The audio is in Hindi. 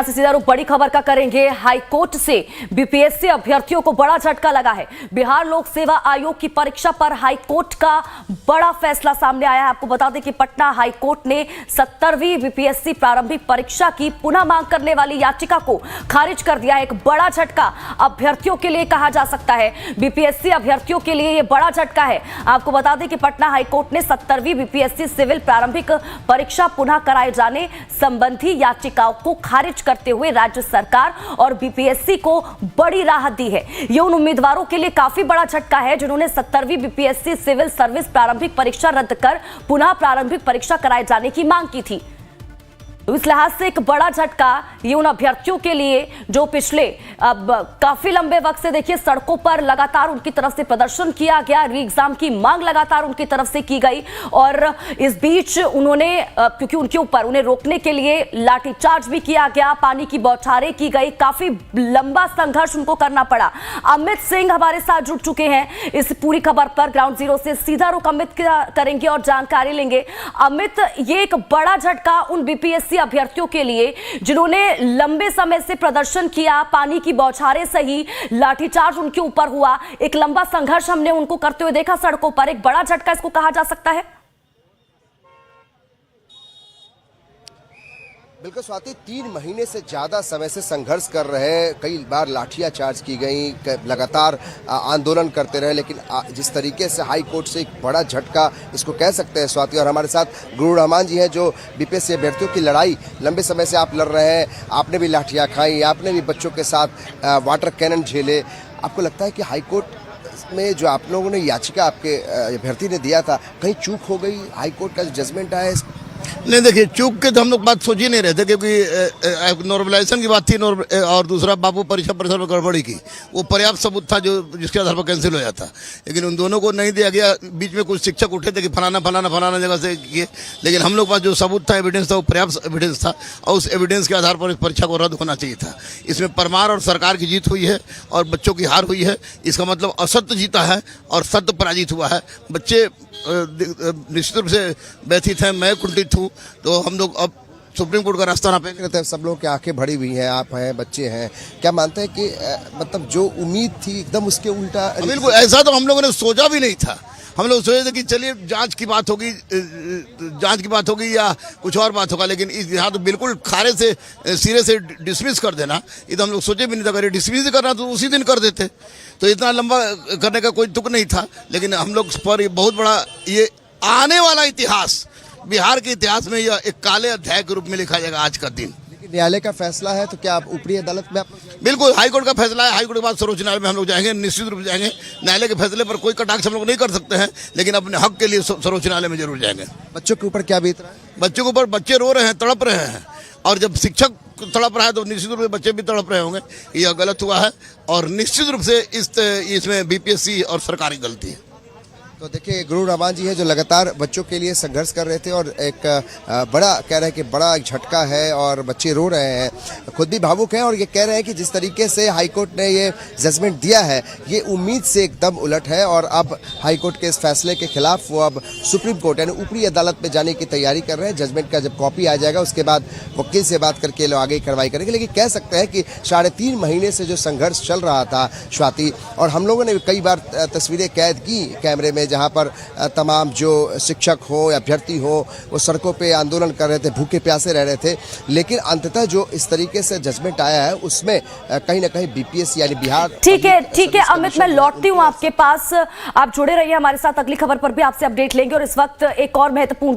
से सीधा रुख बड़ी खबर का करेंगे। हाईकोर्ट से बीपीएससी अभ्यर्थियों को बड़ा झटका लगा है। बिहार लोक सेवा आयोग की परीक्षा पर हाईकोर्ट का बड़ा फैसला सामने आया है। आपको बता दें कि पटना हाईकोर्ट ने 70वीं बीपीएससी प्रारंभिक परीक्षा की पुनः मांग करने वाली याचिका को खारिज कर दिया है। एक बड़ा झटका अभ्यर्थियों के लिए कहा जा सकता है। बीपीएससी अभ्यर्थियों के लिए यह बड़ा झटका है। आपको बता दें कि पटना हाईकोर्ट ने 70वीं बीपीएससी सिविल प्रारंभिक परीक्षा पुनः कराए जाने संबंधी याचिकाओं को खारिज करते हुए राज्य सरकार और बीपीएससी को बड़ी राहत दी है। ये उन उम्मीदवारों के लिए काफी बड़ा झटका है जिन्होंने 70वीं बीपीएससी सिविल सर्विस प्रारंभिक परीक्षा रद्द कर पुनः प्रारंभिक परीक्षा कराए जाने की मांग की थी। तो इस लिहाज से एक बड़ा झटका ये उन अभ्यर्थियों के लिए जो पिछले अब काफी लंबे वक्त से देखिए सड़कों पर लगातार उनकी तरफ से प्रदर्शन किया गया, री एग्जाम की मांग लगातार उनकी तरफ से की गई और इस बीच उन्होंने क्योंकि उनके ऊपर उन्हें रोकने के लिए लाठीचार्ज भी किया गया, पानी की बौछारें की गई, काफी लंबा संघर्ष उनको करना पड़ा। अमित सिंह हमारे साथ जुड़ चुके हैं इस पूरी खबर पर। ग्राउंड जीरो से सीधा रुख अमित करेंगे और जानकारी लेंगे। अमित, ये एक बड़ा झटका उन बीपीएससी अभ्यर्थियों के लिए जिन्होंने लंबे समय से प्रदर्शन किया, पानी की बौछारें सही, लाठीचार्ज उनके ऊपर हुआ, एक लंबा संघर्ष हमने उनको करते हुए देखा सड़कों पर। एक बड़ा झटका इसको कहा जा सकता है। बिल्कुल स्वाति, 3 महीने से ज्यादा समय से संघर्ष कर रहे, कई बार लाठियां चार्ज की गई, लगातार आंदोलन करते रहे, लेकिन जिस तरीके से हाई कोर्ट से एक बड़ा झटका इसको कह सकते हैं स्वाति। और हमारे साथ गुरु रहमान जी हैं जो बीपीएससी अभ्यर्थियों की लड़ाई लंबे समय से आप लड़ रहे हैं। आपने भी लाठियां खाई, आपने भी बच्चों के साथ वाटर कैनन झेले। आपको लगता है कि हाई कोर्ट में जो आप लोगों ने याचिका आपके अभ्यर्थी ने दिया था, कहीं चूक हो गई? हाई कोर्ट का जो जजमेंट आया नहीं, देखिए चूक के तो हम लोग बात सोच ही नहीं रहे थे, क्योंकि नॉर्मलाइजेशन की बात थी और दूसरा बाबू परीक्षा परिसर में गड़बड़ी की, वो पर्याप्त सबूत था जो जिसके आधार पर कैंसिल हो जाता। लेकिन उन दोनों को नहीं दिया गया। बीच में कुछ शिक्षक उठे थे कि फलाना जगह से किए, लेकिन हम लोग पास जो सबूत था, एविडेंस था, वो पर्याप्त एविडेंस था और उस एविडेंस के आधार पर इस परीक्षा को रद्द होना चाहिए था। इसमें परमार और सरकार की जीत हुई है और बच्चों की हार हुई है। इसका मतलब असत्य जीता है और सत्य पराजित हुआ है। बच्चे निश्चित रूप से व्यथित हैं, मैं कुंठित हूँ। तो हम लोग अब सुप्रीम कोर्ट का रास्ता नापेंगे। रहते हैं सब लोगों की आंखें भरी हुई हैं, आप हैं, बच्चे हैं, क्या मानते हैं कि मतलब जो उम्मीद थी एकदम उसके उल्टा? बिल्कुल, ऐसा तो हम लोगों ने सोचा भी नहीं था। हम लोग सोचे थे कि चलिए जांच की बात होगी या कुछ और बात होगा, लेकिन यहाँ तो बिल्कुल खारे से सिरे से डिसमिस कर देना, ये तो हम लोग सोचे भी नहीं था। अगर डिसमिस करना तो उसी दिन कर देते, तो इतना लंबा करने का कोई तुक नहीं था। लेकिन हम लोग पर बहुत बड़ा ये आने वाला इतिहास, बिहार के इतिहास में यह एक काले अध्याय के रूप में लिखा जाएगा आज का दिन। लेकिन न्यायालय का फैसला है, तो क्या आप ऊपरी अदालत में? बिल्कुल, हाईकोर्ट का फैसला है। हाईकोर्ट के बाद सर्वोच्च न्यायालय में हम लोग जाएंगे, निश्चित रूप से जाएंगे। न्यायालय के फैसले पर कोई कटाक्ष हम लोग नहीं कर सकते हैं, लेकिन अपने हक के लिए सर्वोच्च न्यायालय में जरूर जाएंगे। बच्चों के ऊपर क्या बीत रहा है? बच्चों के ऊपर बच्चे रो रहे हैं, तड़प रहे हैं, और जब शिक्षक तड़प रहा है तो निश्चित रूप से बच्चे भी तड़प रहे होंगे। यह गलत हुआ है और निश्चित रूप से इसमें बीपीएससी और सरकार की गलती है। तो देखिए, गुरु रहमान जी है जो लगातार बच्चों के लिए संघर्ष कर रहे थे और एक बड़ा कह रहे हैं कि बड़ा एक झटका है और बच्चे रो रहे हैं, खुद भी भावुक हैं और ये कह रहे हैं कि जिस तरीके से हाईकोर्ट ने ये जजमेंट दिया है, ये उम्मीद से एकदम उलट है और अब हाईकोर्ट के इस फैसले के खिलाफ वो अब सुप्रीम कोर्ट यानी ऊपरी अदालत में जाने की तैयारी कर रहे हैं। जजमेंट का जब कॉपी आ जाएगा उसके बाद वकील से बात करके लोग आगे कार्रवाई करेंगे। लेकिन कह सकते हैं कि 3.5 महीने से जो संघर्ष चल रहा था स्वाति, और हम लोगों ने कई बार तस्वीरें कैद की कैमरे में जहां पर तमाम जो शिक्षक हो या अभ्यर्थी हो वो सड़कों पे आंदोलन कर रहे थे, भूखे प्यासे रह रहे थे। लेकिन अंततः जो इस तरीके से जजमेंट आया है उसमें कहीं ना कहीं बीपीएससी यानी बिहार। ठीक है अमित, मैं लौटती हूँ आपके पास। आप जुड़े रहिए हमारे साथ, अगली खबर पर भी आपसे अपडेट लेंगे और इस वक्त एक और महत्वपूर्ण